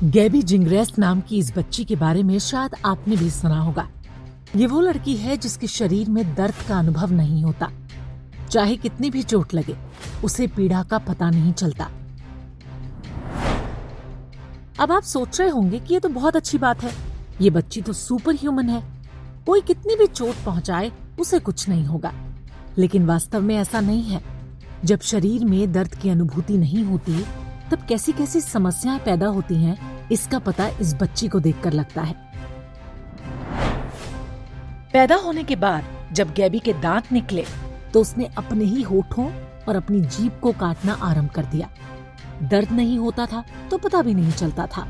गैबी जिंग्रेस नाम की इस बच्ची के बारे में शायद आपने भी सुना होगा। ये वो लड़की है जिसके शरीर में दर्द का अनुभव नहीं होता। चाहे कितनी भी चोट लगे, उसे पीड़ा का पता नहीं चलता। अब आप सोच रहे होंगे कि ये तो बहुत अच्छी बात है, ये बच्ची तो सुपर ह्यूमन है, कोई कितनी भी चोट पहुंचाए उसे कुछ नहीं होगा। लेकिन वास्तव में ऐसा नहीं है। जब शरीर में दर्द की अनुभूति नहीं होती, तब कैसी कैसी समस्याएं पैदा होती हैं, इसका पता इस बच्ची को देखकर लगता है। पैदा होने के बाद जब गैबी के दांत निकले तो उसने अपने ही होठों और अपनी जीभ को काटना आरंभ कर दिया। दर्द नहीं होता था तो पता भी नहीं चलता था।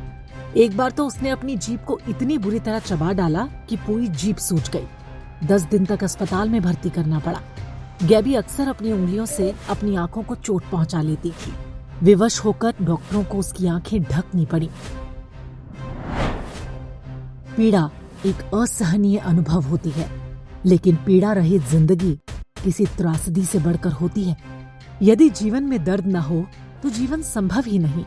एक बार तो उसने अपनी जीभ को इतनी बुरी तरह चबा डाला कि पूरी जीभ सूज गई। 10 दिन तक अस्पताल में भर्ती करना पड़ा। गैबी अक्सर अपनी उंगलियों से अपनी आंखों को चोट पहुंचा लेती थी। विवश होकर डॉक्टरों को उसकी आंखें ढकनी पड़ी। पीड़ा एक असहनीय अनुभव होती है, लेकिन पीड़ा रहित जिंदगी किसी त्रासदी से बढ़कर होती है। यदि जीवन में दर्द न हो तो जीवन संभव ही नहीं।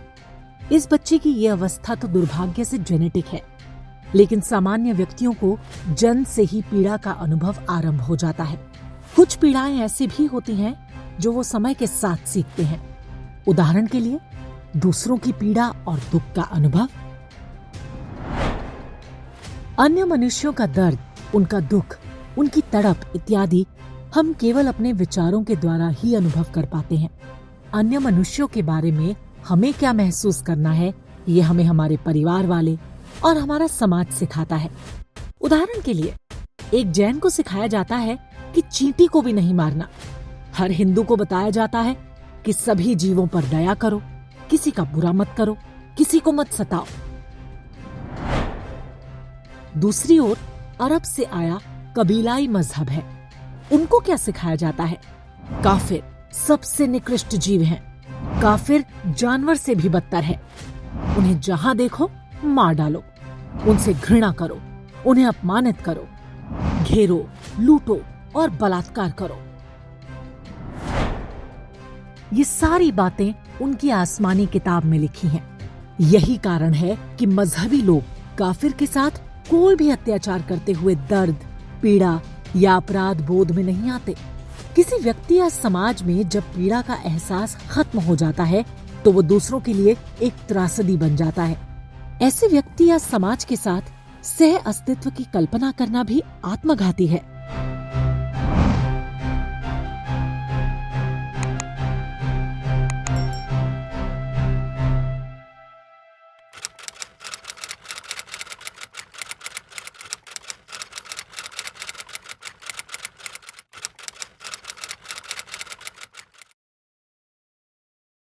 इस बच्चे की ये अवस्था तो दुर्भाग्य से जेनेटिक है, लेकिन सामान्य व्यक्तियों को जन्म से ही पीड़ा का अनुभव आरंभ हो जाता है। कुछ पीड़ाएं ऐसी भी होती हैं जो वो समय के साथ सीखते हैं। उदाहरण के लिए दूसरों की पीड़ा और दुख का अनुभव। अन्य मनुष्यों का दर्द, उनका दुख, उनकी तड़प इत्यादि हम केवल अपने विचारों के द्वारा ही अनुभव कर पाते हैं। अन्य मनुष्यों के बारे में हमें क्या महसूस करना है, ये हमें हमारे परिवार वाले और हमारा समाज सिखाता है। उदाहरण के लिए एक जैन को सिखाया जाता है कि चींटी को भी नहीं मारना। हर हिंदू को बताया जाता है कि सभी जीवों पर दया करो, किसी का बुरा मत करो, किसी को मत सताओ। दूसरी ओर अरब से आया कबीलाई मजहब है। उनको क्या सिखाया जाता है? काफिर सबसे निकृष्ट जीव हैं। काफिर जानवर से भी बदतर है। उन्हें जहां देखो मार डालो, उनसे घृणा करो, उन्हें अपमानित करो, घेरो, लूटो और बलात्कार करो। ये सारी बातें उनकी आसमानी किताब में लिखी हैं। यही कारण है कि मजहबी लोग काफिर के साथ कोई भी अत्याचार करते हुए दर्द, पीड़ा या अपराध बोध में नहीं आते। किसी व्यक्ति या समाज में जब पीड़ा का एहसास खत्म हो जाता है तो वो दूसरों के लिए एक त्रासदी बन जाता है। ऐसे व्यक्ति या समाज के साथ सह अस्तित्व की कल्पना करना भी आत्मघाती है।